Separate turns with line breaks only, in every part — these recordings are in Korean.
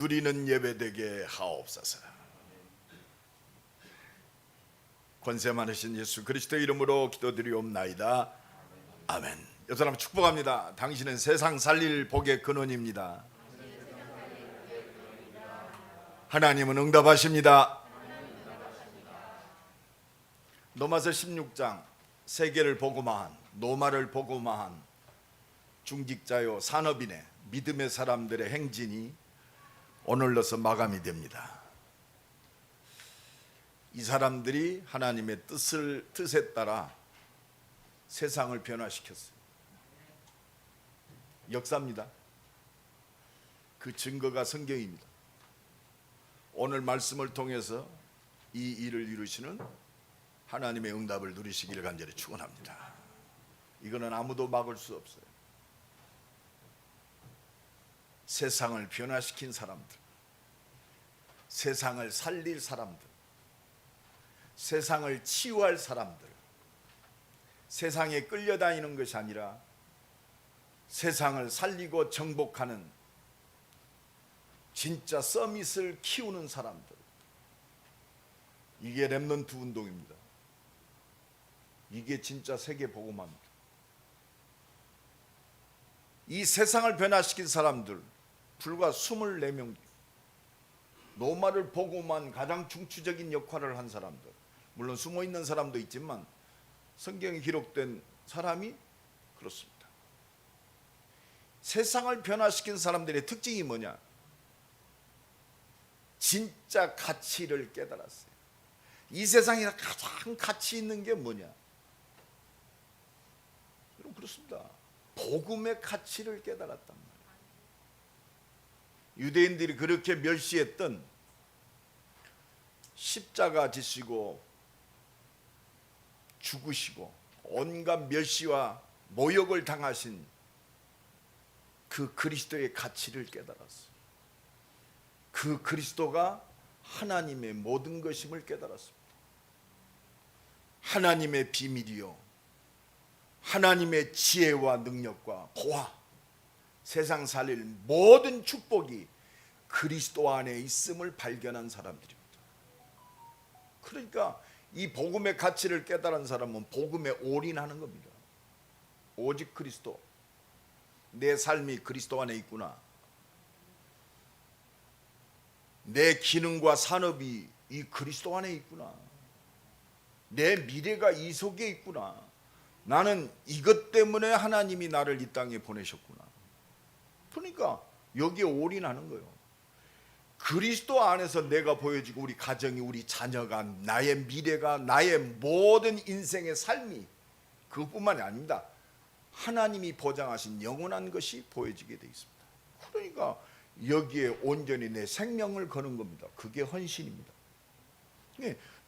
누리는 예배되게 하옵소서. 권세 많으신 예수 그리스도의 이름으로 기도드리옵나이다. 아멘. 여러분 축복합니다. 당신은 세상 살릴 복의 근원입니다. 하나님은 응답하십니다. 로마서 16장 세계를 복음화한, 노마를 복음화한 중직자요 산업인의 믿음의 사람들의 행진이 오늘로서 마감이 됩니다. 이 사람들이 하나님의 뜻에 따라 세상을 변화시켰어요. 역사입니다. 그 증거가 성경입니다. 오늘 말씀을 통해서 이 일을 이루시는 하나님의 응답을 누리시기를 간절히 축원합니다. 이거는 아무도 막을 수 없어요. 세상을 변화시킨 사람들, 세상을 살릴 사람들, 세상을 치유할 사람들, 세상에 끌려다니는 것이 아니라 세상을 살리고 정복하는 진짜 서밋을 키우는 사람들, 이게 렘넌트 운동입니다. 이게 진짜 세계 복음화입니다. 이 세상을 변화시킨 사람들 불과 24명, 노마를 복음한 가장 중추적인 역할을 한 사람들, 물론 숨어있는 사람도 있지만 성경에 기록된 사람이 그렇습니다. 세상을 변화시킨 사람들의 특징이 뭐냐? 진짜 가치를 깨달았어요. 이 세상에 가장 가치 있는 게 뭐냐? 여러분 그렇습니다. 복음의 가치를 깨달았단 말이에요. 유대인들이 그렇게 멸시했던 십자가 지시고 죽으시고 온갖 멸시와 모욕을 당하신 그 그리스도의 가치를 깨달았어요. 그 그리스도가 하나님의 모든 것임을 깨달았습니다. 하나님의 비밀이요, 하나님의 지혜와 능력과 보화, 세상 살릴 모든 축복이 그리스도 안에 있음을 발견한 사람들입니다. 그러니까 이 복음의 가치를 깨달은 사람은 복음에 올인하는 겁니다. 오직 그리스도, 내 삶이 그리스도 안에 있구나, 내 기능과 산업이 이 그리스도 안에 있구나, 내 미래가 이 속에 있구나, 나는 이것 때문에 하나님이 나를 이 땅에 보내셨구나. 그러니까 여기에 올인하는 거예요. 그리스도 안에서 내가 보여지고 우리 가정이, 우리 자녀가, 나의 미래가, 나의 모든 인생의 삶이 그것뿐만이 아닙니다. 하나님이 보장하신 영원한 것이 보여지게 되어 있습니다. 그러니까 여기에 온전히 내 생명을 거는 겁니다. 그게 헌신입니다.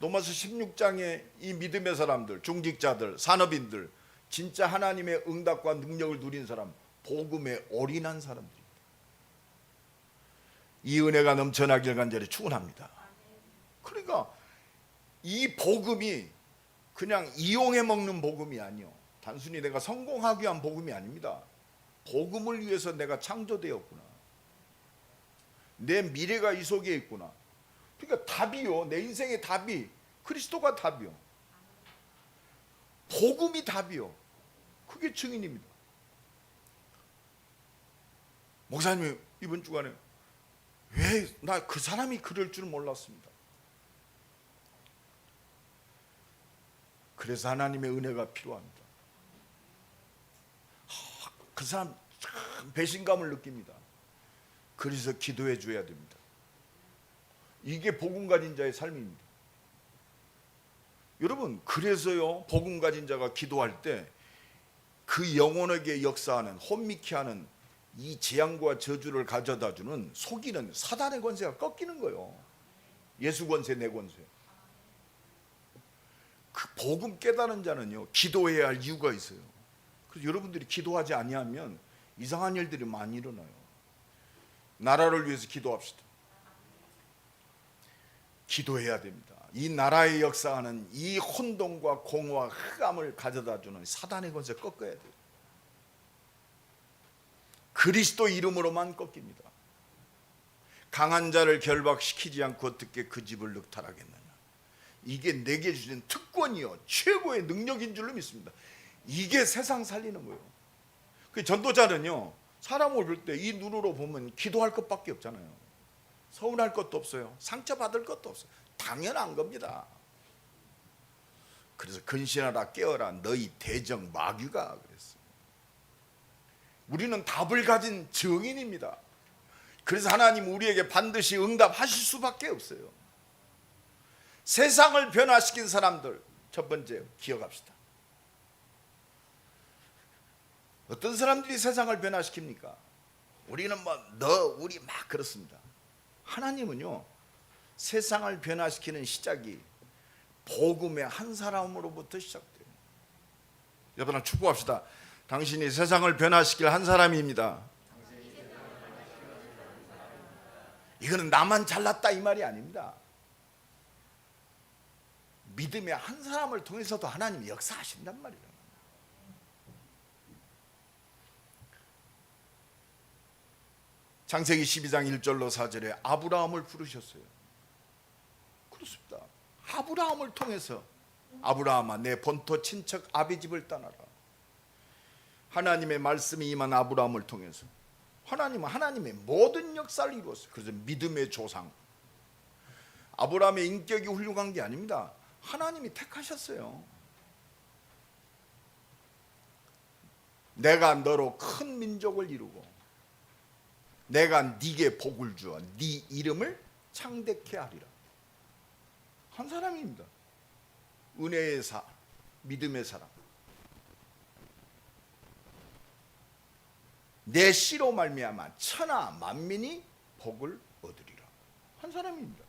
로마서 16장에 이 믿음의 사람들, 중직자들, 산업인들, 진짜 하나님의 응답과 능력을 누린 사람, 복음에 올인한 사람들입니다. 이 은혜가 넘쳐나길 간절히 축원합니다. 그러니까 이 복음이 그냥 이용해 먹는 복음이 아니요, 단순히 내가 성공하기 위한 복음이 아닙니다. 복음을 위해서 내가 창조되었구나, 내 미래가 이 속에 있구나. 그러니까 답이요, 내 인생의 답이 그리스도가 답이요, 복음이 답이요. 그게 증인입니다. 목사님 이번 주간에 왜 나 그 사람이 그럴 줄 몰랐습니다. 그래서 하나님의 은혜가 필요합니다. 그 사람 참 배신감을 느낍니다. 그래서 기도해 줘야 됩니다. 이게 복음 가진 자의 삶입니다. 여러분, 그래서요, 복음 가진 자가 기도할 때 그 영혼에게 역사하는, 혼미케 하는 이 재앙과 저주를 가져다주는, 속이는 사단의 권세가 꺾이는 거예요. 예수 권세, 내 권세. 그 복음 깨달은 자는요, 기도해야 할 이유가 있어요. 그래서 여러분들이 기도하지 아니하면 이상한 일들이 많이 일어나요. 나라를 위해서 기도합시다. 기도해야 됩니다. 이 나라의 역사하는 이 혼돈과 공허와 흑암을 가져다주는 사단의 권세 꺾어야 돼요. 그리스도 이름으로만 꺾입니다. 강한 자를 결박시키지 않고 어떻게 그 집을 늑탈하겠느냐. 이게 내게 주신 특권이요 최고의 능력인 줄로 믿습니다. 이게 세상 살리는 거예요. 그 전도자는요 사람을 볼 때 이 눈으로 보면 기도할 것밖에 없잖아요. 서운할 것도 없어요. 상처받을 것도 없어요. 당연한 겁니다. 그래서 근신하라 깨어라 너희 대적 마귀가 그랬어요. 우리는 답을 가진 증인입니다. 그래서 하나님 우리에게 반드시 응답하실 수밖에 없어요. 세상을 변화시킨 사람들 첫 번째 기억합시다. 어떤 사람들이 세상을 변화시킵니까? 우리는 우리 막 그렇습니다. 하나님은요 세상을 변화시키는 시작이 복음의 한 사람으로부터 시작돼요. 여러분 축복합시다. 당신이 세상을 변화시킬 한 사람입니다. 이거는 나만 잘났다 이 말이 아닙니다. 믿음의 한 사람을 통해서도 하나님이 역사하신단 말이에요. 창세기 12장 1절로 4절에 아브라함을 부르셨어요. 그렇습니다. 아브라함을 통해서 아브라함아 내 본토 친척 아비 집을 떠나라. 하나님의 말씀이 임한 아브라함을 통해서 하나님은 하나님의 모든 역사를 이루었어요. 그래서 믿음의 조상. 아브라함의 인격이 훌륭한 게 아닙니다. 하나님이 택하셨어요. 내가 너로 큰 민족을 이루고 내가 네게 복을 주어 네 이름을 창대케 하리라. 한 사람입니다. 은혜의 믿음의 사람. 내 씨로 말미암아 천하 만민이 복을 얻으리라. 한 사람입니다.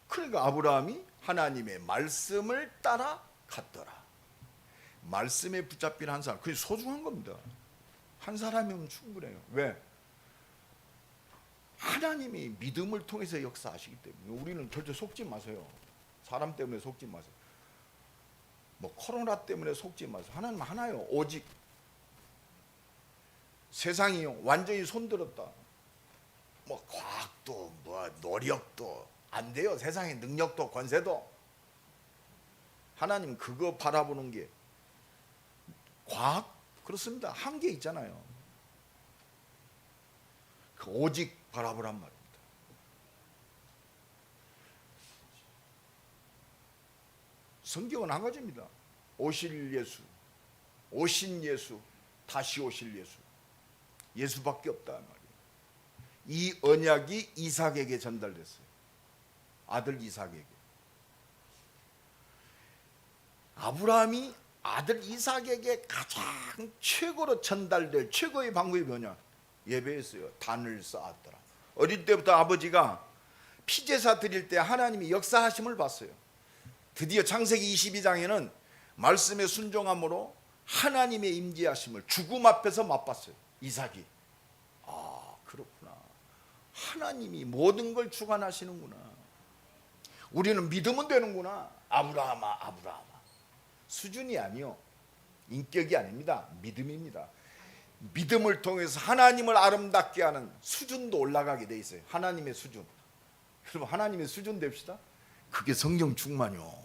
그러니까 아브라함이 하나님의 말씀을 따라 갔더라. 말씀에 붙잡힌 한 사람, 그게 소중한 겁니다. 한 사람이면 충분해요. 왜? 하나님이 믿음을 통해서 역사하시기 때문에. 우리는 절대 속지 마세요. 사람 때문에 속지 마세요. 코로나 때문에 속지 마세요. 하나님 하나요. 오직 세상이요 완전히 손들었다. 과학도 노력도 안 돼요. 세상의 능력도 권세도. 하나님 그거 바라보는 게 과학 그렇습니다. 한계 있잖아요. 오직 바라보란 말입니다. 성경은 한 가지입니다. 오실 예수, 오신 예수, 다시 오실 예수. 예수밖에 없다 말이에요. 이 언약이 이삭에게 전달됐어요. 아들 이삭에게. 아브라함이 아들 이삭에게 가장 최고로 전달될 최고의 방법이 뭐냐? 예배했어요. 단을 쌓았더라. 어릴 때부터 아버지가 피제사 드릴 때 하나님이 역사하심을 봤어요. 드디어 창세기 22장에는 말씀에 순종함으로 하나님의 임재하심을 죽음 앞에서 맛봤어요. 이삭이. 아 그렇구나. 하나님이 모든 걸 주관하시는구나. 우리는 믿으면 되는구나. 아브라함아 아브라함아. 수준이 아니요 인격이 아닙니다. 믿음입니다. 믿음을 통해서 하나님을 아름답게 하는 수준도 올라가게 돼 있어요. 하나님의 수준. 여러분 하나님의 수준 됩시다. 그게 성령 충만이요.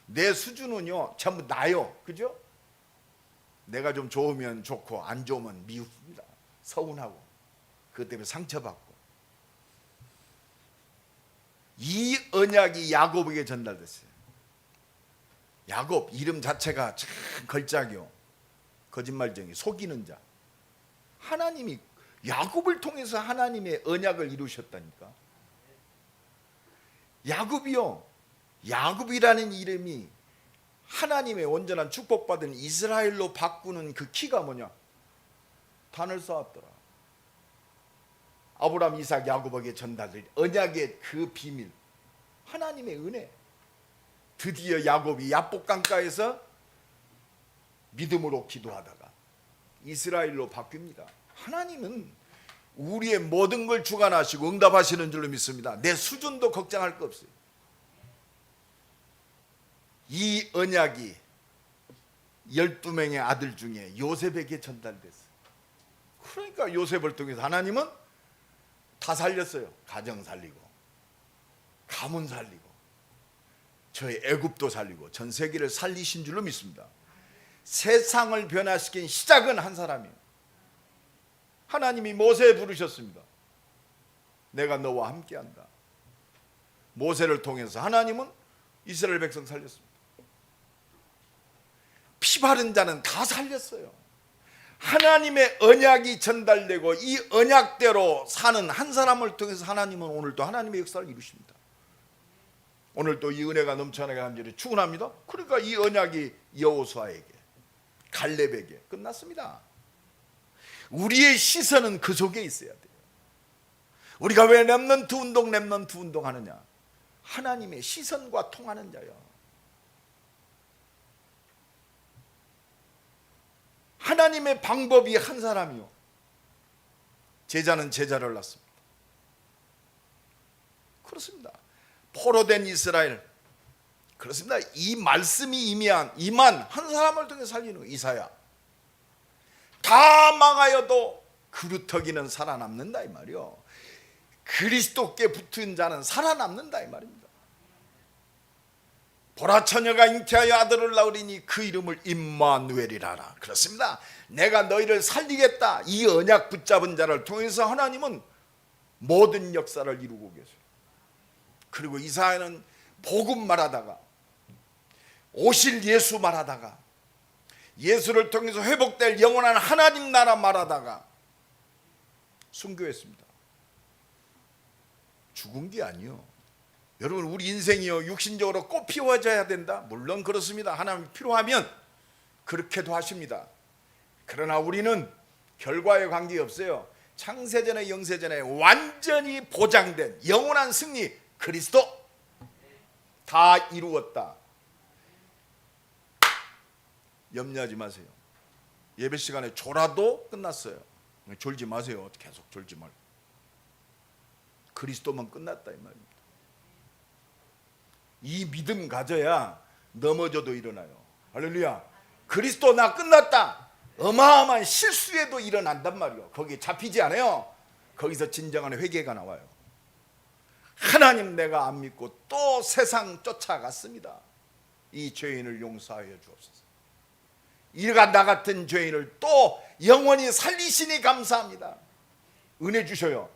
내 수준은요 전부 나요. 그죠? 내가 좀 좋으면 좋고 안 좋으면 미웁니다. 서운하고 그것 때문에 상처받고. 이 언약이 야곱에게 전달됐어요. 야곱 이름 자체가 참 걸작이요. 거짓말쟁이 속이는 자. 하나님이 야곱을 통해서 하나님의 언약을 이루셨다니까. 야곱이요. 야곱이라는 이름이 하나님의 온전한 축복받은 이스라엘로 바꾸는 그 키가 뭐냐? 단을 쌓았더라. 아브라함, 이삭, 야곱에게 전달된 언약의 그 비밀, 하나님의 은혜. 드디어 야곱이 야복 강가에서 믿음으로 기도하다가 이스라엘로 바뀝니다. 하나님은 우리의 모든 걸 주관하시고 응답하시는 줄로 믿습니다. 내 수준도 걱정할 거 없어요. 이 언약이 12명의 아들 중에 요셉에게 전달됐어요. 그러니까 요셉을 통해서 하나님은 다 살렸어요. 가정 살리고, 가문 살리고, 저희 애굽도 살리고 전 세계를 살리신 줄로 믿습니다. 세상을 변화시킨 시작은 한 사람이에요. 하나님이 모세에 부르셨습니다. 내가 너와 함께한다. 모세를 통해서 하나님은 이스라엘 백성 살렸습니다. 피 바른 자는 다 살렸어요. 하나님의 언약이 전달되고 이 언약대로 사는 한 사람을 통해서 하나님은 오늘도 하나님의 역사를 이루십니다. 오늘도 이 은혜가 넘쳐나게 간절히 축원합니다. 그러니까 이 언약이 여호수아에게, 갈렙에게 끝났습니다. 우리의 시선은 그 속에 있어야 돼요. 우리가 왜 렘넌트 운동 하느냐? 하나님의 시선과 통하는 자요. 하나님의 방법이 한 사람이요, 제자는 제자를 낳습니다. 그렇습니다. 포로된 이스라엘, 그렇습니다. 이 말씀이 임한 한 사람을 통해 살리는 거예요. 이사야. 다 망하여도 그루터기는 살아남는다 이 말이요. 그리스도께 붙은 자는 살아남는다 이 말입니다. 보라, 처녀가 잉태하여 아들을 낳으리니 그 이름을 임마누엘이라 하라. 그렇습니다. 내가 너희를 살리겠다. 이 언약 붙잡은 자를 통해서 하나님은 모든 역사를 이루고 계세요. 그리고 이사야는 복음 말하다가, 오실 예수 말하다가, 예수를 통해서 회복될 영원한 하나님 나라 말하다가 순교했습니다. 죽은 게 아니요. 여러분, 우리 인생이요, 육신적으로 꽃피워져야 된다? 물론 그렇습니다. 하나님이 필요하면 그렇게도 하십니다. 그러나 우리는 결과에 관계없어요. 창세전에 영세전에 완전히 보장된 영원한 승리, 그리스도 다 이루었다. 염려하지 마세요. 예배 시간에 졸아도 끝났어요. 졸지 마세요. 계속 졸지 말고. 그리스도만 끝났다 이 말입니다. 이 믿음 가져야 넘어져도 일어나요. 할렐루야. 그리스도 나 끝났다. 어마어마한 실수에도 일어난단 말이에요. 거기에 잡히지 않아요. 거기서 진정한 회개가 나와요. 하나님, 내가 안 믿고 또 세상 쫓아갔습니다. 이 죄인을 용서하여 주옵소서. 이가 나 같은 죄인을 또 영원히 살리시니 감사합니다. 은혜 주셔요.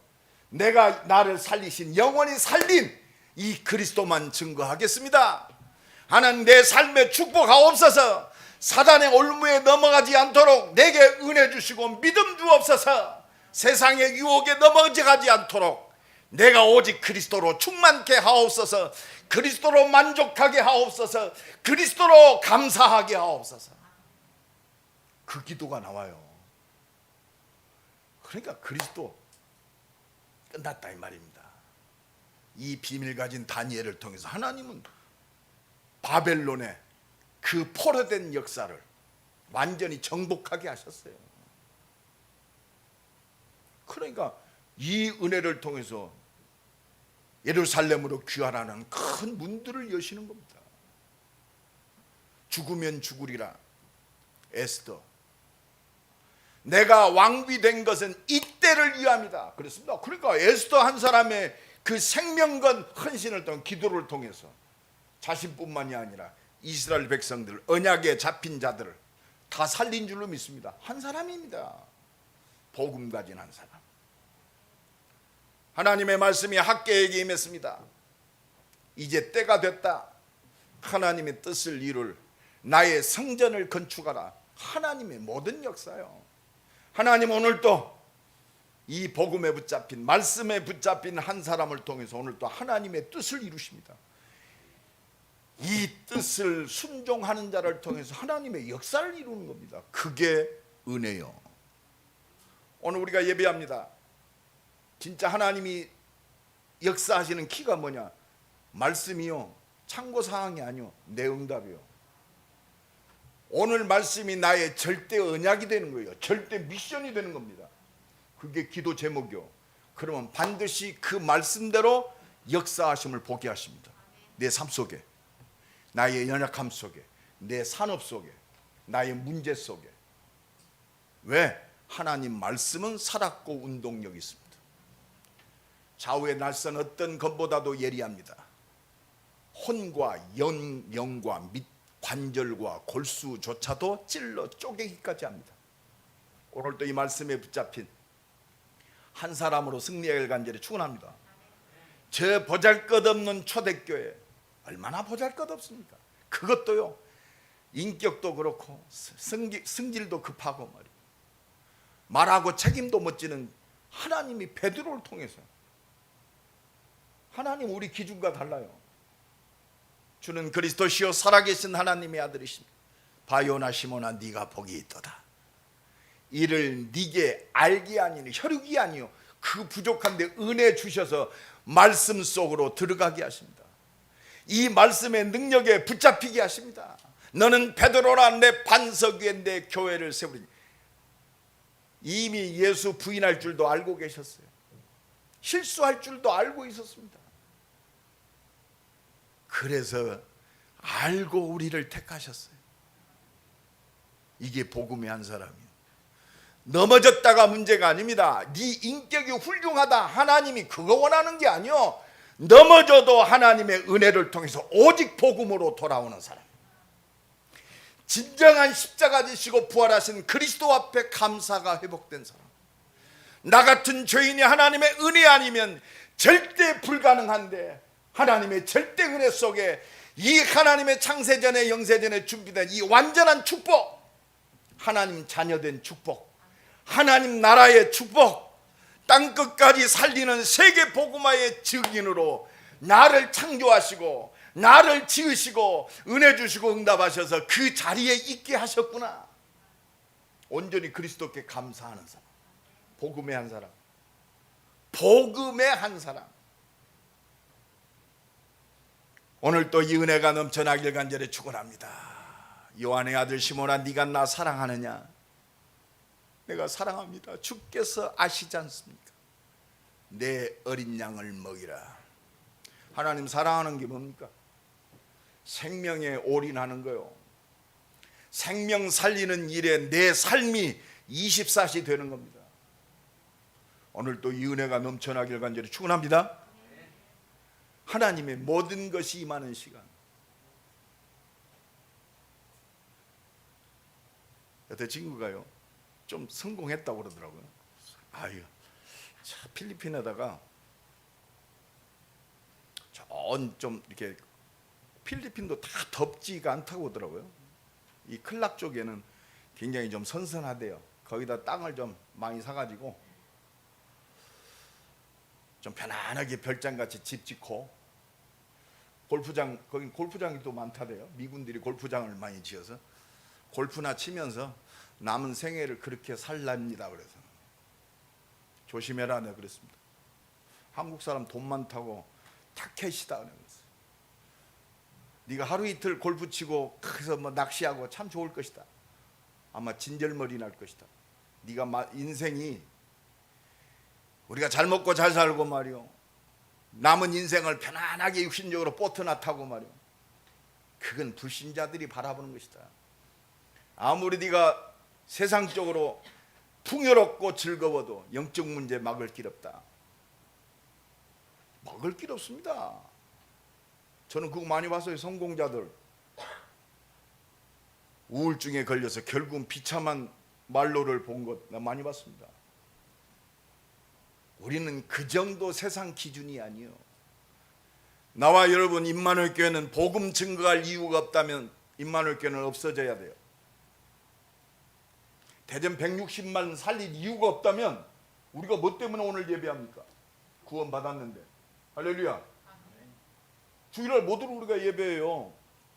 내가 나를 살리신, 영원히 살린 이 그리스도만 증거하겠습니다. 하나님, 내 삶에 축복하옵소서. 사단의 올무에 넘어가지 않도록 내게 은혜 주시고 믿음 주옵소서. 세상의 유혹에 넘어가지 않도록 내가 오직 그리스도로 충만케 하옵소서. 그리스도로 만족하게 하옵소서. 그리스도로 감사하게 하옵소서. 그 기도가 나와요. 그러니까 그리스도 끝났다 이 말입니다. 이 비밀 가진 다니엘을 통해서 하나님은 바벨론의 그 포로된 역사를 완전히 정복하게 하셨어요. 그러니까 이 은혜를 통해서 예루살렘으로 귀환하는 큰 문들을 여시는 겁니다. 죽으면 죽으리라. 에스더, 내가 왕비 된 것은 이때를 위함이다. 그렇습니다. 그러니까 에스더 한 사람의 그 생명건 헌신을 통한 기도를 통해서 자신뿐만이 아니라 이스라엘 백성들, 언약에 잡힌 자들을 다 살린 줄로 믿습니다. 한 사람입니다. 복음 가진 한 사람. 하나님의 말씀이 학개에게 임했습니다. 이제 때가 됐다. 하나님의 뜻을 이룰 나의 성전을 건축하라. 하나님의 모든 역사요. 하나님, 오늘도 이 복음에 붙잡힌, 말씀에 붙잡힌 한 사람을 통해서 오늘도 하나님의 뜻을 이루십니다. 이 뜻을 순종하는 자를 통해서 하나님의 역사를 이루는 겁니다. 그게 은혜요. 오늘 우리가 예배합니다. 진짜 하나님이 역사하시는 키가 뭐냐? 말씀이요, 참고사항이 아니요, 내 응답이요. 오늘 말씀이 나의 절대 언약이 되는 거예요. 절대 미션이 되는 겁니다. 그게 기도 제목이요. 그러면 반드시 그 말씀대로 역사하심을 보게 하십니다. 내 삶 속에, 나의 연약함 속에, 내 산업 속에, 나의 문제 속에. 왜? 하나님 말씀은 살았고 운동력이 있습니다. 좌우의 날선 어떤 검보다도 예리합니다. 혼과 영과 밑 관절과 골수조차도 찔러 쪼개기까지 합니다. 오늘도 이 말씀에 붙잡힌 한 사람으로 승리의 간절히 축원합니다. 저 보잘것없는 초대교회 얼마나 보잘것없습니까? 그것도요, 인격도 그렇고 성질도 급하고 말이에요. 말하고 책임도 못 지는 하나님이 베드로를 통해서, 하나님 우리 기준과 달라요. 주는 그리스도시요 살아계신 하나님의 아들이십니다. 바요나 시몬아 네가 복이 있도다. 이를 네게 알게 아니니 혈육이 아니요 그 부족한데 은혜 주셔서 말씀 속으로 들어가게 하십니다. 이 말씀의 능력에 붙잡히게 하십니다. 너는 베드로라 내 반석 위에 내 교회를 세우리니. 이미 예수 부인할 줄도 알고 계셨어요. 실수할 줄도 알고 있었습니다. 그래서 알고 우리를 택하셨어요. 이게 복음의 한 사람이에요. 넘어졌다가 문제가 아닙니다. 네 인격이 훌륭하다, 하나님이 그거 원하는 게 아니요. 넘어져도 하나님의 은혜를 통해서 오직 복음으로 돌아오는 사람, 진정한 십자가 지시고 부활하신 그리스도 앞에 감사가 회복된 사람, 나 같은 죄인이 하나님의 은혜 아니면 절대 불가능한데 하나님의 절대 은혜 속에 이 하나님의 창세전에 영세전에 준비된 이 완전한 축복, 하나님 자녀된 축복, 하나님 나라의 축복, 땅끝까지 살리는 세계 복음화의 증인으로 나를 창조하시고 나를 지으시고 은혜 주시고 응답하셔서 그 자리에 있게 하셨구나. 온전히 그리스도께 감사하는 사람, 복음의 한 사람, 복음의 한 사람. 오늘 또 이 은혜가 넘쳐나길 간절히 축원합니다. 요한의 아들 시몬아 네가 나 사랑하느냐? 내가 사랑합니다. 주께서 아시지 않습니까? 내 어린 양을 먹이라. 하나님 사랑하는 게 뭡니까? 생명에 올인하는 거요. 생명 살리는 일에 내 삶이 24시 되는 겁니다. 오늘 또 이 은혜가 넘쳐나길 간절히 축원합니다. 하나님의 모든 것이 임하는 시간. 여태 친구가요 좀 성공했다고 그러더라고요. 아유, 필리핀에다가 좀 이렇게, 필리핀도 다 덥지가 않다고 하더라고요. 이 클락 쪽에는 굉장히 좀 선선하대요. 거기다 땅을 좀 많이 사가지고 좀 편안하게 별장같이 집 짓고, 골프장, 거긴 골프장이 또 많다대요. 미군들이 골프장을 많이 지어서 골프나 치면서 남은 생애를 그렇게 살랍니다. 그래서 조심해라 내가 그랬습니다. 한국 사람 돈 많다고 타켓이다 그랬어요. 네가 하루 이틀 골프 치고 거기서 뭐 낚시하고 참 좋을 것이다. 아마 진절머리 날 것이다. 네가 인생이, 우리가 잘 먹고 잘 살고 말이요, 남은 인생을 편안하게 육신적으로 보트나 타고 말이요, 그건 불신자들이 바라보는 것이다. 아무리 네가 세상적으로 풍요롭고 즐거워도 영적 문제 막을 길 없다. 막을 길 없습니다. 저는 그거 많이 봤어요. 성공자들 우울증에 걸려서 결국은 비참한 말로를 본 것 많이 봤습니다. 우리는 그 정도 세상 기준이 아니요. 나와 여러분 임마누엘 교회는 복음 증거할 이유가 없다면 임마누엘 교회는 없어져야 돼요. 대전 160만 살릴 이유가 없다면 우리가 뭐 때문에 오늘 예배합니까? 구원 받았는데. 할렐루야. 주일날 뭐들 우리가 예배해요.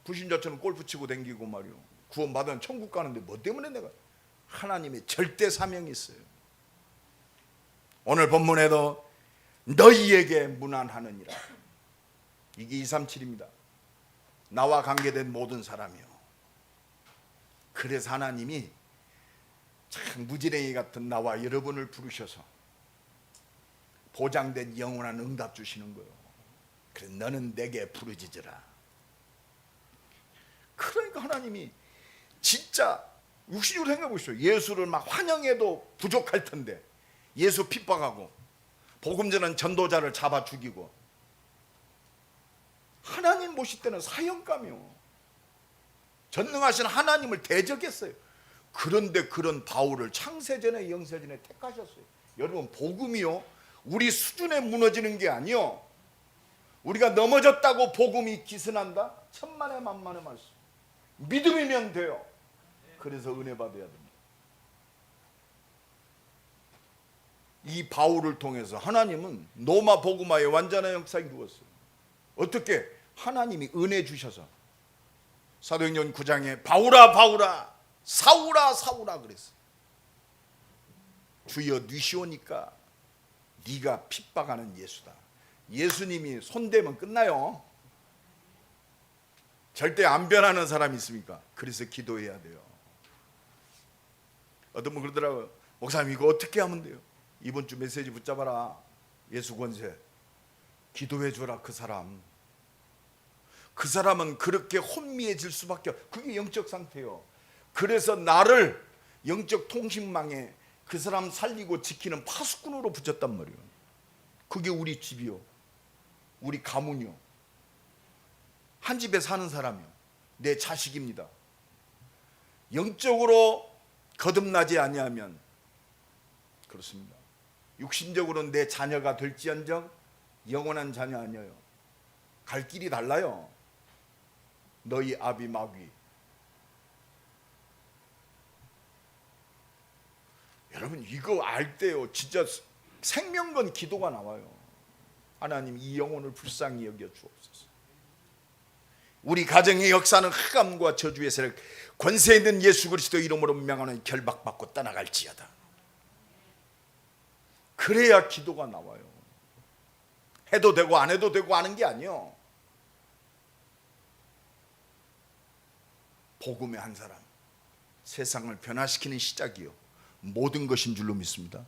불신자처럼 골프 치고 댕기고 말이요. 구원 받으면 천국 가는데 뭐 때문에 내가? 하나님의 절대 사명이 있어요. 오늘 본문에도 너희에게 문안하느니라. 이게 237입니다. 나와 관계된 모든 사람이요. 그래서 하나님이 참 무지랭이 같은 나와 여러분을 부르셔서 보장된 영원한 응답 주시는 거예요. 그래서 너는 내게 부르짖으라. 그러니까 하나님이 진짜 육신으로 생각해 보시죠. 예수를 막 환영해도 부족할 텐데 예수 핍박하고 복음 전한 전도자를 잡아 죽이고, 하나님 모실 때는 사형감이요. 전능하신 하나님을 대적했어요. 그런데 그런 바울을 창세전에 영세전에 택하셨어요. 여러분, 복음이요, 우리 수준에 무너지는 게 아니요, 우리가 넘어졌다고 복음이 기승한다? 천만의 만만의 말씀. 믿음이면 돼요. 그래서 은혜 받아야 됩니다. 이 바울을 통해서 하나님은 로마 복음화의 완전한 역사를 이루었어요. 어떻게? 하나님이 은혜 주셔서. 사도행전 9장에 바울아 바울아 사울아 사울아 그랬어요. 주여 뉘시오니까 네가 핍박하는 예수다. 예수님이 손대면 끝나요. 절대 안 변하는 사람이 있습니까? 그래서 기도해야 돼요. 어떤 분 그러더라고요. 목사님, 이거 어떻게 하면 돼요? 이번 주 메시지 붙잡아라. 예수 권세. 기도해 주라. 그 사람은 그렇게 혼미해질 수밖에 없어요. 그게 영적 상태예요. 그래서 나를 영적 통신망에 그 사람 살리고 지키는 파수꾼으로 붙였단 말이에요. 그게 우리 집이요, 우리 가문이요, 한 집에 사는 사람이요, 내 자식입니다. 영적으로 거듭나지 아니하면 그렇습니다. 육신적으로는 내 자녀가 될지언정 영원한 자녀 아니에요. 갈 길이 달라요. 너희 아비 마귀. 여러분, 이거 알 때요, 진짜 생명건 기도가 나와요. 하나님, 이 영혼을 불쌍히 여겨 주옵소서. 우리 가정의 역사는 흑암과 저주의 세력, 권세 있는 예수 그리스도 이름으로 명하는 결박받고 떠나갈지어다. 그래야 기도가 나와요. 해도 되고 안 해도 되고 하는 게 아니요. 복음의 한 사람, 세상을 변화시키는 시작이요, 모든 것인 줄로 믿습니다.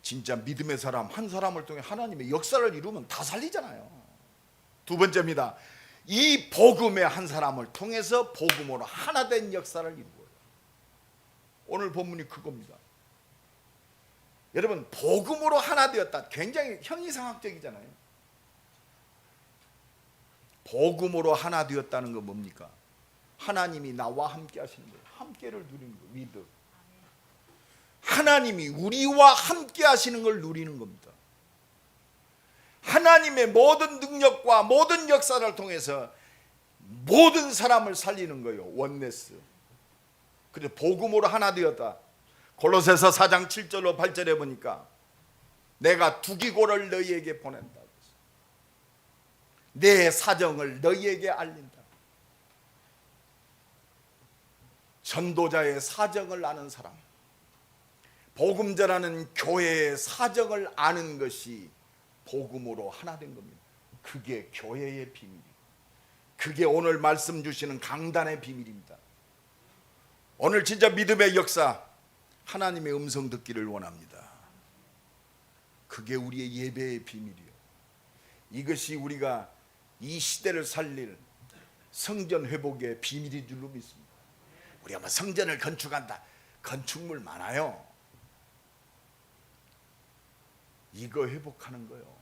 진짜 믿음의 사람 한 사람을 통해 하나님의 역사를 이루면 다 살리잖아요. 두 번째입니다. 이 복음의 한 사람을 통해서 복음으로 하나 된 역사를 이루어요. 오늘 본문이 그겁니다. 여러분, 복음으로 하나 되었다, 굉장히 형이상학적이잖아요. 복음으로 하나 되었다는 건 뭡니까? 하나님이 나와 함께 하시는 거예요. 함께를 누리는 거예요. 위드. 하나님이 우리와 함께 하시는 걸 누리는 겁니다. 하나님의 모든 능력과 모든 역사를 통해서 모든 사람을 살리는 거예요. 원네스. 그래서 복음으로 하나 되었다. 골로새서 4장 7절로 8절에 보니까 내가 두기고를 너희에게 보낸다. 내 사정을 너희에게 알린다. 전도자의 사정을 아는 사람, 복음 전하는 교회의 사정을 아는 것이 복음으로 하나 된 겁니다. 그게 교회의 비밀이에요. 그게 오늘 말씀 주시는 강단의 비밀입니다. 오늘 진짜 믿음의 역사, 하나님의 음성 듣기를 원합니다. 그게 우리의 예배의 비밀이에요. 이것이 우리가 이 시대를 살릴 성전 회복의 비밀인 줄로 믿습니다. 우리가 뭐 성전을 건축한다, 건축물 많아요. 이거 회복하는 거요,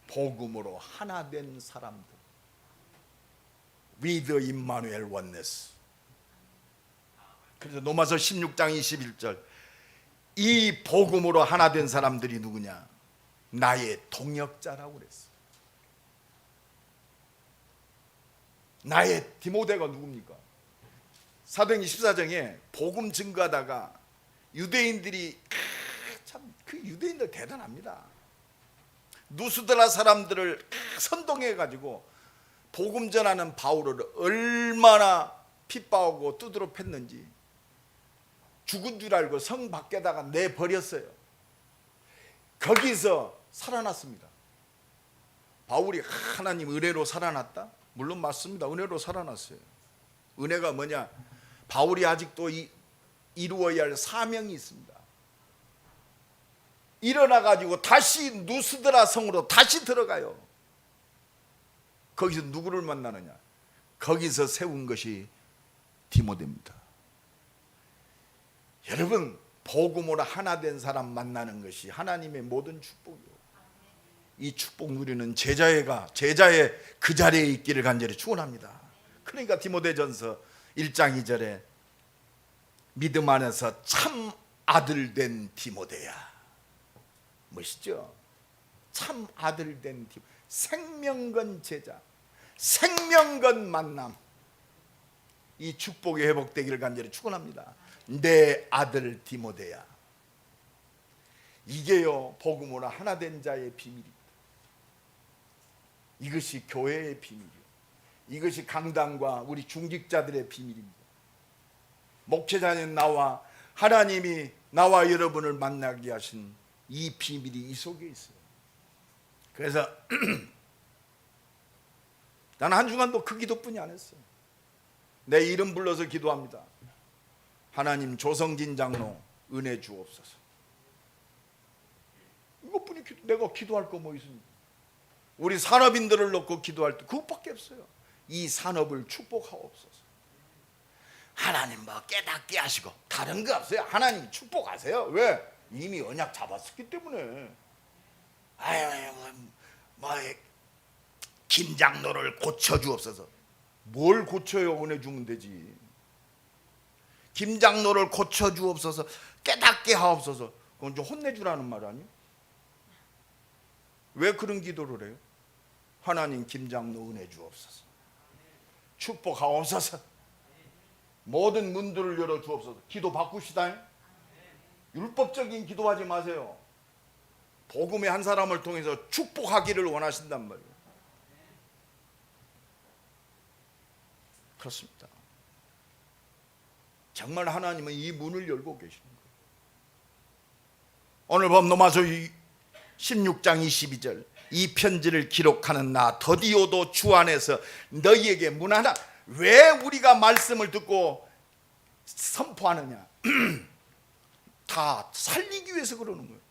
복음으로 하나 된 사람들. With Emmanuel Oneness. 그래서 로마서 16장 21절, 이 복음으로 하나 된 사람들이 누구냐? 나의 동역자라고 그랬어. 나의 디모데가 누굽니까? 사도행전 14장에 복음 증거하다가 유대인들이 참, 그 유대인들 대단합니다. 누스드라 사람들을 선동해 가지고 복음 전하는 바울을 얼마나 핍박하고 두드러 팼는지, 죽은 줄 알고 성 밖에다가 내버렸어요. 거기서 살아났습니다. 바울이 하나님 은혜로 살아났다? 물론 맞습니다. 은혜로 살아났어요. 은혜가 뭐냐? 바울이 아직도 이루어야 할 사명이 있습니다. 일어나 가지고 다시 누스드라 성으로 다시 들어가요. 거기서 누구를 만나느냐? 거기서 세운 것이 디모데입니다. 여러분, 복음으로 하나 된 사람 만나는 것이 하나님의 모든 축복이요. 이 축복 누리는 제자의 그 자리에 있기를 간절히 축원합니다. 그러니까 디모데전서 1장 2절에 믿음 안에서 참 아들 된 디모데야. 멋있죠? 참 아들 된 디모데. 생명건 제자, 생명건 만남. 이 축복이 회복되기를 간절히 축원합니다. 내 아들 디모데야. 이게요 복음으로 하나 된 자의 비밀입니다. 이것이 교회의 비밀이요. 이것이 강단과 우리 중직자들의 비밀입니다. 목회자는 나와 하나님이 나와 여러분을 만나게 하신 이 비밀이 이 속에 있어요. 그래서 나는 한 주간도 그 기도뿐이 안 했어요. 내 이름 불러서 기도합니다. 하나님 조성진 장로 은혜 주옵소서. 이것뿐이 내가 기도할 거 뭐 있습니까? 우리 산업인들을 놓고 기도할 때 그것밖에 없어요. 이 산업을 축복하옵소서. 하나님 뭐 깨닫게 하시고 다른 거 없어요. 하나님 축복하세요. 왜? 이미 언약 잡았었기 때문에. 아유 김 장로를 고쳐주옵소서. 뭘 고쳐요? 은혜 주면 되지. 김 장로를 고쳐주옵소서. 깨닫게 하옵소서. 그건 좀 혼내주라는 말 아니에요? 왜 그런 기도를 해요? 하나님 김 장로 은혜 주옵소서. 축복하옵소서. 모든 문들을 열어 주옵소서. 기도 바꾸시다. 율법적인 기도하지 마세요. 복음의 한 사람을 통해서 축복하기를 원하신단 말이에요. 그렇습니다. 정말 하나님은 이 문을 열고 계시는 거예요. 오늘 본 로마서 16장 22절 이 편지를 기록하는 나 더디오도 주 안에서 너희에게 문하나. 왜 우리가 말씀을 듣고 선포하느냐? 다 살리기 위해서 그러는 거예요.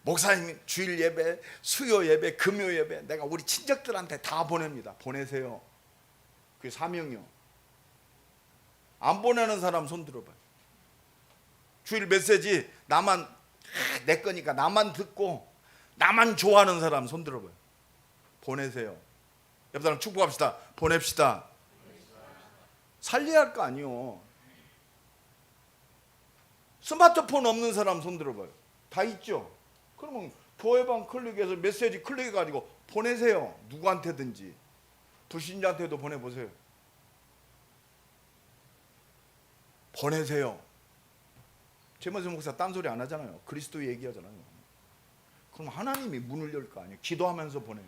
목사님 주일 예배, 수요 예배, 금요 예배 내가 우리 친척들한테 다 보냅니다. 보내세요. 그게 사명이요. 안 보내는 사람 손 들어봐요. 주일 메시지 나만 내 거니까 나만 듣고 나만 좋아하는 사람 손 들어봐요. 보내세요. 옆 사람 축복합시다. 보냅시다. 살려야 할 거 아니요. 스마트폰 없는 사람 손 들어봐요. 다 있죠. 그러면 교회방 클릭해서 메시지 클릭해가지고 보내세요. 누구한테든지. 불신자한테도 보내보세요. 보내세요. 제머스 목사 딴소리 안 하잖아요. 그리스도 얘기하잖아요. 그럼 하나님이 문을 열 거 아니에요. 기도하면서 보내요.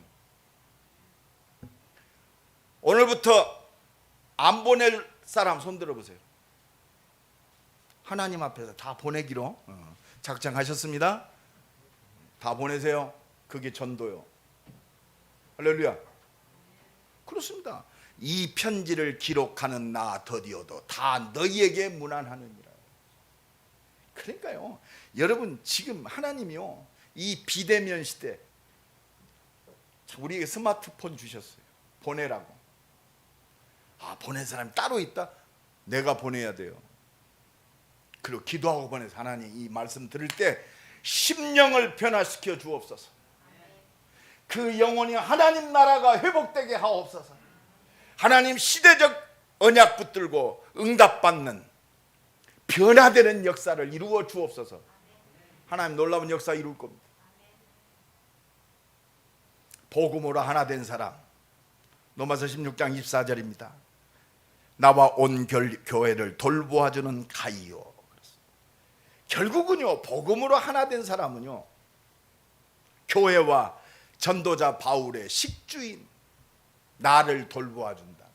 오늘부터 안 보낼 사람 손 들어보세요. 하나님 앞에서 다 보내기로 작정하셨습니다. 다 보내세요. 그게 전도요. 할렐루야. 그렇습니다. 이 편지를 기록하는 나 더디어도 다 너희에게 문안하느니라. 그러니까요, 여러분 지금 하나님이요 이 비대면 시대 우리에게 스마트폰 주셨어요. 보내라고. 보낸 사람이 따로 있다? 내가 보내야 돼요. 그리고 기도하고 보내서 하나님 이 말씀 들을 때 심령을 변화시켜 주옵소서. 그 영혼이 하나님 나라가 회복되게 하옵소서. 하나님 시대적 언약 붙들고 응답받는 변화되는 역사를 이루어 주옵소서. 하나님 놀라운 역사 이룰 겁니다. 복음으로 하나 된 사람. 로마서 16장 24절입니다. 나와 온 교회를 돌보아주는 가이요. 결국은요 복음으로 하나 된 사람은요 교회와 전도자 바울의 식주인 나를 돌보아준다.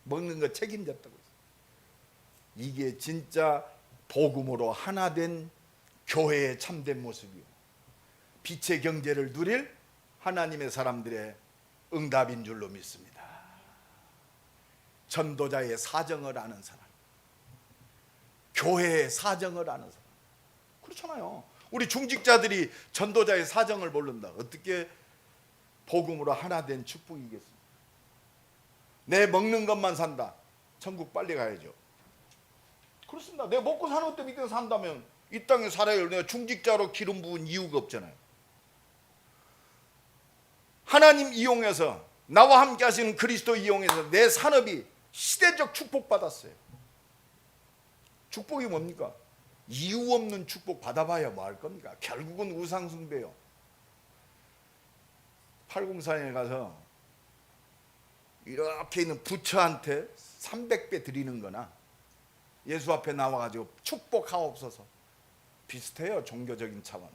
먹는 거 책임졌다고 했어요. 이게 진짜 복음으로 하나 된 교회의 참된 모습이요. 빛의 경제를 누릴 하나님의 사람들의 응답인 줄로 믿습니다. 전도자의 사정을 아는 사람, 교회의 사정을 아는 사람. 그렇잖아요. 우리 중직자들이 전도자의 사정을 모른다. 어떻게 복음으로 하나 된 축복이겠습니까? 내 먹는 것만 산다. 천국 빨리 가야죠. 그렇습니다. 내가 먹고 사는 것 때문에 이 땅에 산다면 이 땅에 살아야 내가 중직자로 기름 부은 이유가 없잖아요. 하나님 이용해서 나와 함께 하시는 그리스도 이용해서 내 산업이 시대적 축복받았어요. 축복이 뭡니까? 이유 없는 축복 받아봐야 뭐 할 겁니까? 결국은 우상숭배요. 804년에 가서 이렇게 있는 부처한테 300배 드리는 거나 예수 앞에 나와가지고 축복하옵소서 비슷해요. 종교적인 차원.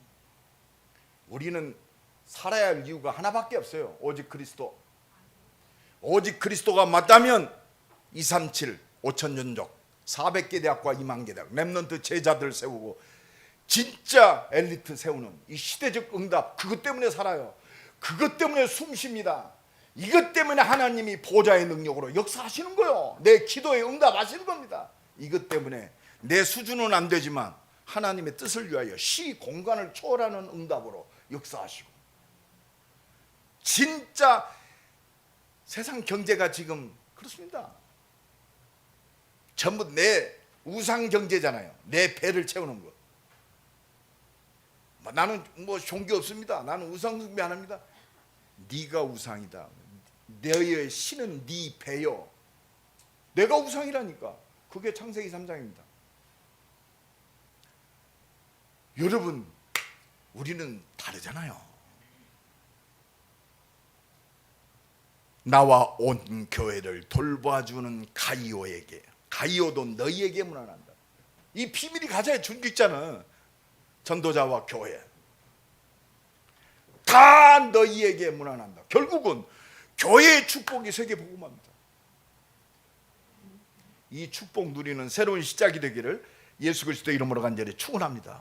우리는 살아야 할 이유가 하나밖에 없어요. 오직 그리스도. 오직 그리스도가 맞다면 237 5천연족 400개 대학과 2만 개 대학 렘넌트 제자들 세우고 진짜 엘리트 세우는 이 시대적 응답, 그것 때문에 살아요. 그것 때문에 숨 쉽니다. 이것 때문에 하나님이 보좌의 능력으로 역사하시는 거예요. 내 기도에 응답하시는 겁니다. 이것 때문에 내 수준은 안 되지만 하나님의 뜻을 위하여 시 공간을 초월하는 응답으로 역사하시고, 진짜 세상 경제가 지금 그렇습니다. 전부 내 우상 경제잖아요. 내 배를 채우는 거. 나는 뭐 종교 없습니다. 나는 우상 숭배 안 합니다. 네가 우상이다. 너의 신은 네 배요. 내가 우상이라니까. 그게 창세기 3장입니다. 여러분, 우리는 다르잖아요. 나와 온 교회를 돌봐주는 가이오에게, 가이오도 너희에게 문안한다. 이 비밀이 가져야 중직자는 전도자와 교회 다 너희에게 문안한다. 결국은 교회의 축복이 세계 복음화입니다. 이 축복 누리는 새로운 시작이 되기를 예수 그리스도 이름으로 간절히 축원합니다.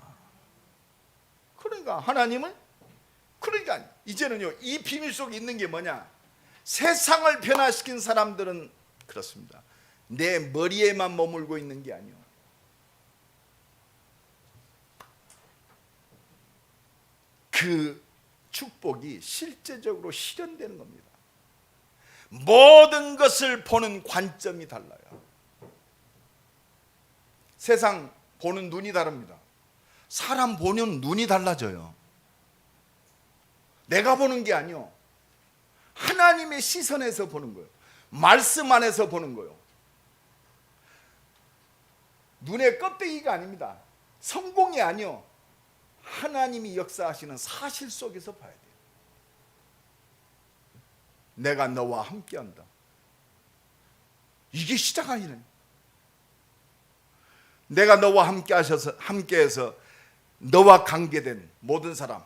그러니까 하나님은, 그러니까 이제는요, 이 비밀 속에 있는 게 뭐냐? 세상을 변화시킨 사람들은 그렇습니다. 내 머리에만 머물고 있는 게 아니요, 그 축복이 실제적으로 실현되는 겁니다. 모든 것을 보는 관점이 달라요. 세상 보는 눈이 다릅니다. 사람 보는 눈이 달라져요. 내가 보는 게 아니요, 하나님의 시선에서 보는 거예요. 말씀 안에서 보는 거예요. 눈의 껍데기가 아닙니다. 성공이 아니요, 하나님이 역사하시는 사실 속에서 봐야 돼요. 내가 너와 함께한다. 이게 시작 아니네. 내가 너와 함께해서 너와 관계된 모든 사람,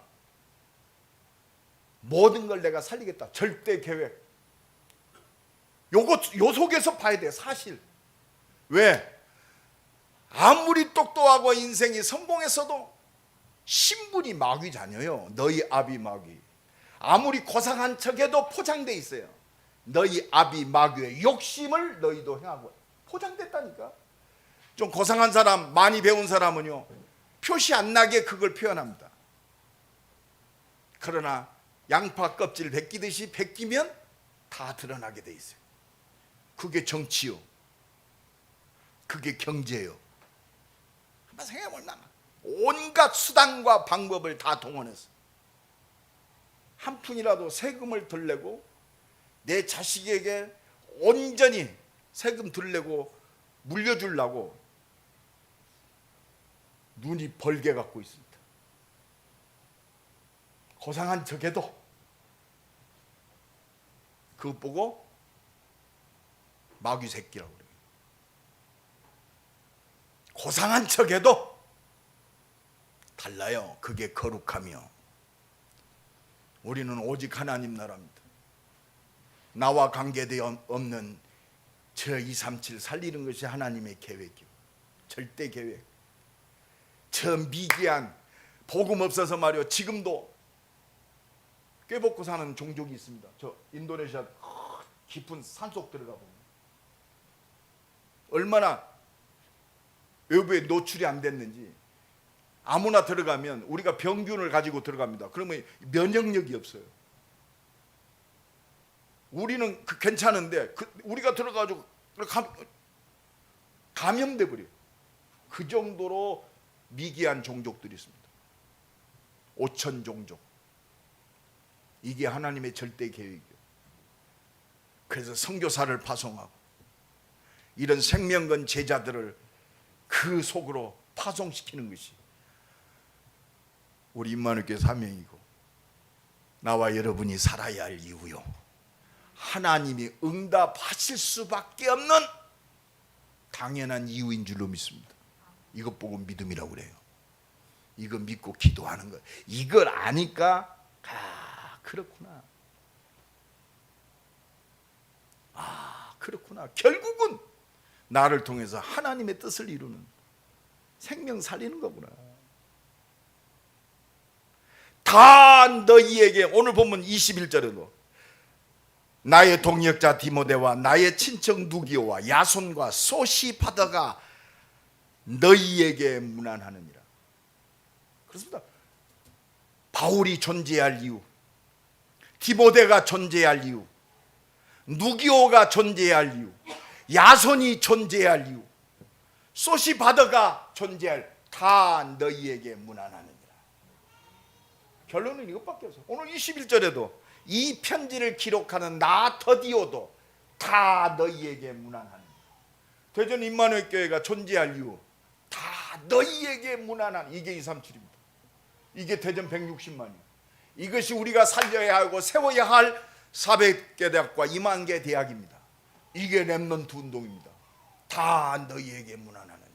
모든 걸 내가 살리겠다. 절대 계획. 요 속에서 봐야 돼. 사실. 왜? 아무리 똑똑하고 인생이 성공했어도 신분이 마귀 자녀요. 너희 아비 마귀. 아무리 고상한 척해도 포장돼 있어요. 너희 아비 마귀의 욕심을 너희도 행하고 포장됐다니까. 좀 고상한 사람, 많이 배운 사람은요, 표시 안 나게 그걸 표현합니다. 그러나 양파 껍질 벗기듯이 벗기면 다 드러나게 돼 있어요. 그게 정치요, 그게 경제요. 한번 생각해 볼만. 온갖 수단과 방법을 다 동원해서 한 푼이라도 세금을 덜 내고 내 자식에게 온전히 세금 덜 내고 물려주려고 눈이 벌게 갖고 있습니다. 고상한 척해도 그거 보고 마귀 새끼라고 그래요. 고상한 척해도 달라요. 그게 거룩하며. 우리는 오직 하나님 나라입니다. 나와 관계되어 없는 저 237 살리는 것이 하나님의 계획이요, 절대 계획. 저 미개한 복음 없어서 말이요, 지금도 꾀먹고 사는 종족이 있습니다. 저 인도네시아 깊은 산속 들어가 보면 얼마나 외부에 노출이 안 됐는지, 아무나 들어가면 우리가 병균을 가지고 들어갑니다. 그러면 면역력이 없어요. 우리는 괜찮은데 우리가 들어가지고 감염돼 버려요. 그 정도로 미개한 종족들이 있습니다. 5천 종족. 이게 하나님의 절대 계획이에요. 그래서 선교사를 파송하고 이런 생명건 제자들을 그 속으로 파송시키는 것이 우리 임마누엘교회 사명이고 나와 여러분이 살아야 할 이유요. 하나님이 응답하실 수밖에 없는 당연한 이유인 줄로 믿습니다. 이것 보고 믿음이라고 그래요. 이거 믿고 기도하는 거. 이걸 아니까 그렇구나. 그렇구나. 결국은 나를 통해서 하나님의 뜻을 이루는 생명 살리는 거구나. 다 너희에게 오늘 보면 21절에도 나의 동역자 디모데와 나의 친척 누기오와 야손과 소시파더가 너희에게 문안하느니라. 그렇습니다. 바울이 존재할 이유, 디모데가 존재할 이유, 누기오가 존재할 이유, 야손이 존재할 이유, 소시바더가 존재할, 다 너희에게 문안하느니라. 결론은 이것밖에 없어. 오늘 21절에도 이 편지를 기록하는 나 더디오도 다 너희에게 문안하느니라. 대전 임마누엘 교회가 존재할 이유, 다 너희에게 문안하는, 이게 237입니다. 이게 대전 160만이에요. 이것이 우리가 살려야 하고 세워야 할 400개 대학과 2만 개 대학입니다. 이게 렘넌트 운동입니다. 다 너희에게 문안하느니라.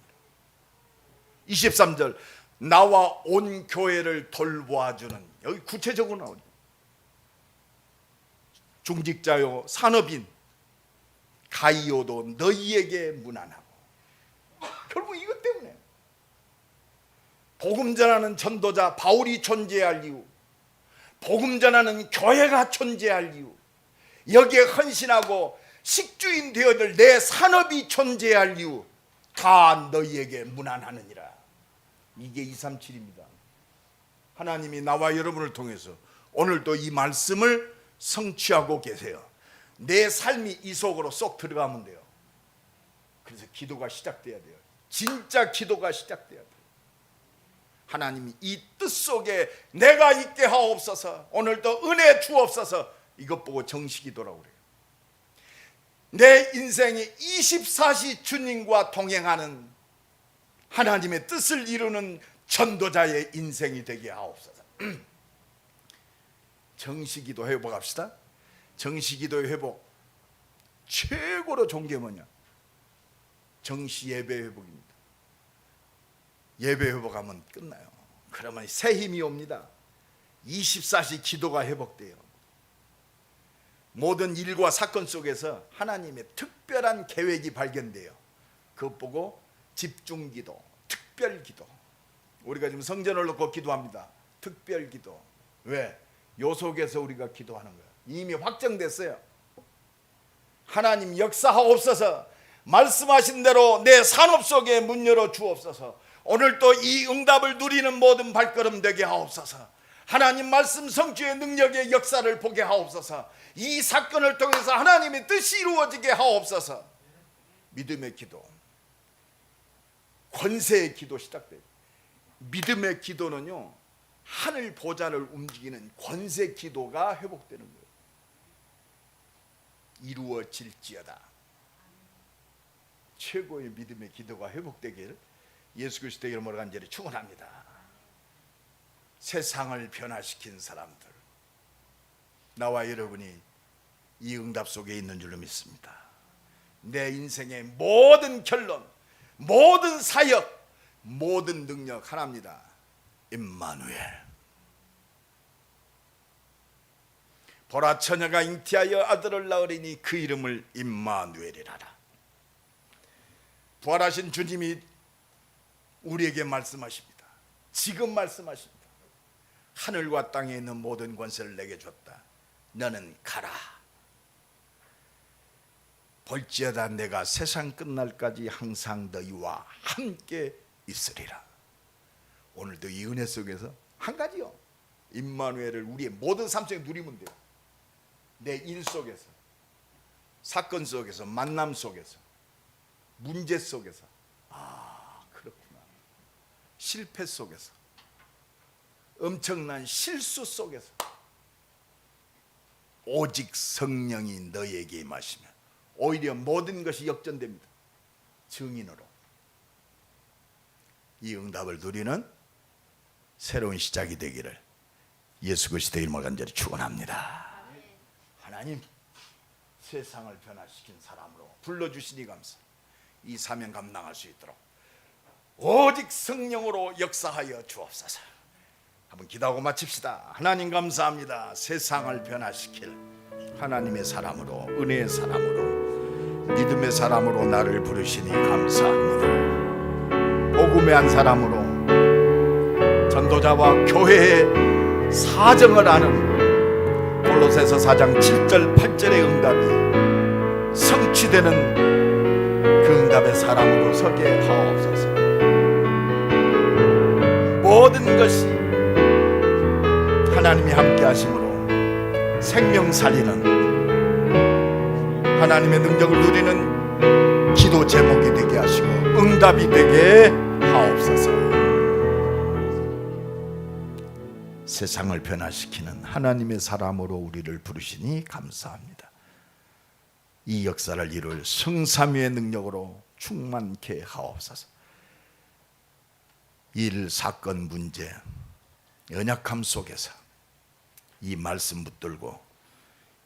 23절 나와 온 교회를 돌보아주는, 여기 구체적으로 나오죠. 중직자요 산업인 가이오도 너희에게 문안하고. 결국 이것 때문에 복음 전하는 전도자 바울이 존재할 이유, 복음 전하는 교회가 존재할 이유, 여기에 헌신하고 식주인 되어들 내 산업이 존재할 이유, 다 너희에게 문안하느니라. 이게 237입니다. 하나님이 나와 여러분을 통해서 오늘도 이 말씀을 성취하고 계세요. 내 삶이 이 속으로 쏙 들어가면 돼요. 그래서 기도가 시작돼야 돼요. 진짜 기도가 시작돼야 돼요. 하나님이 이 뜻 속에 내가 있게 하옵소서, 오늘도 은혜 주옵소서. 이것 보고 정식기도라고 그래요. 내 인생이 24시 주님과 동행하는 하나님의 뜻을 이루는 전도자의 인생이 되게 하옵소서. 정식기도 회복합시다. 정식기도의 회복 최고로 좋은 게 뭐냐? 정시 예배 회복입니다. 예배 회복하면 끝나요. 그러면 새 힘이 옵니다. 24시 기도가 회복돼요. 모든 일과 사건 속에서 하나님의 특별한 계획이 발견돼요. 그것 보고 집중기도, 특별기도. 우리가 지금 성전을 놓고 기도합니다. 특별기도. 왜? 요 속에서 우리가 기도하는 거예요. 이미 확정됐어요. 하나님 역사하옵소서. 말씀하신 대로 내 산업 속에 문 열어 주옵소서. 오늘 또 이 응답을 누리는 모든 발걸음 되게 하옵소서. 하나님 말씀 성취의 능력의 역사를 보게 하옵소서. 이 사건을 통해서 하나님의 뜻이 이루어지게 하옵소서. 믿음의 기도, 권세의 기도 시작돼요. 믿음의 기도는요, 하늘 보좌를 움직이는 권세 기도가 회복되는 거예요. 이루어질지어다. 최고의 믿음의 기도가 회복되기를 예수 그리스도의 이름으로 간절히 축원합니다. 세상을 변화시킨 사람들, 나와 여러분이 이 응답 속에 있는 줄로 믿습니다. 내 인생의 모든 결론, 모든 사역, 모든 능력 하나입니다. 임마누엘. 보라, 처녀가 잉태하여 아들을 낳으리니 그 이름을 임마누엘이라라. 부활하신 주님이 우리에게 말씀하십니다. 지금 말씀하십니다. 하늘과 땅에 있는 모든 권세를 내게 줬다. 너는 가라. 볼지어다 내가 세상 끝날까지 항상 너희와 함께 있으리라. 오늘도 이 은혜 속에서 한 가지요, 임마누엘을 우리의 모든 삶 속에 누리면 돼요. 내 일 속에서, 사건 속에서, 만남 속에서, 문제 속에서, 그렇구나. 실패 속에서, 엄청난 실수 속에서 오직 성령이 너에게 임하시면 오히려 모든 것이 역전됩니다. 증인으로. 이 응답을 누리는 새로운 시작이 되기를 예수 그리스도의 이름으로 간절히 축원합니다. 하나님, 세상을 변화시킨 사람으로 불러주시니 감사. 이 사명 감당할 수 있도록 오직 성령으로 역사하여 주옵소서. 한번 기도하고 마칩시다. 하나님 감사합니다. 세상을 변화시킬 하나님의 사람으로, 은혜의 사람으로, 믿음의 사람으로 나를 부르시니 감사합니다. 복음의 한 사람으로 전도자와 교회의 사정을 아는 골로새서 4장 7절 8절의 응답이 성취되는 그 응답의 사람으로 서게 하옵소서. 모든 것이 하나님이 함께 하심으로 생명 살리는 하나님의 능력을 누리는 기도 제목이 되게 하시고 응답이 되게 하옵소서. 세상을 변화시키는 하나님의 사람으로 우리를 부르시니 감사합니다. 이 역사를 이룰 성삼위의 능력으로 충만케 하옵소서. 일, 사건, 문제, 연약함 속에서 이 말씀 붙들고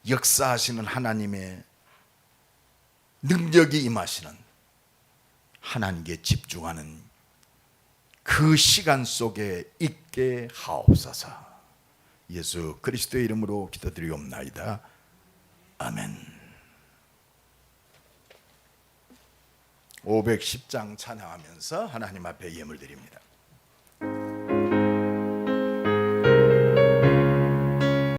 역사하시는 하나님의 능력이 임하시는 하나님께 집중하는 그 시간 속에 있게 하옵소서. 예수 그리스도의 이름으로 기도드리옵나이다. 아멘. 510장 찬양하면서 하나님 앞에 예물 드립니다.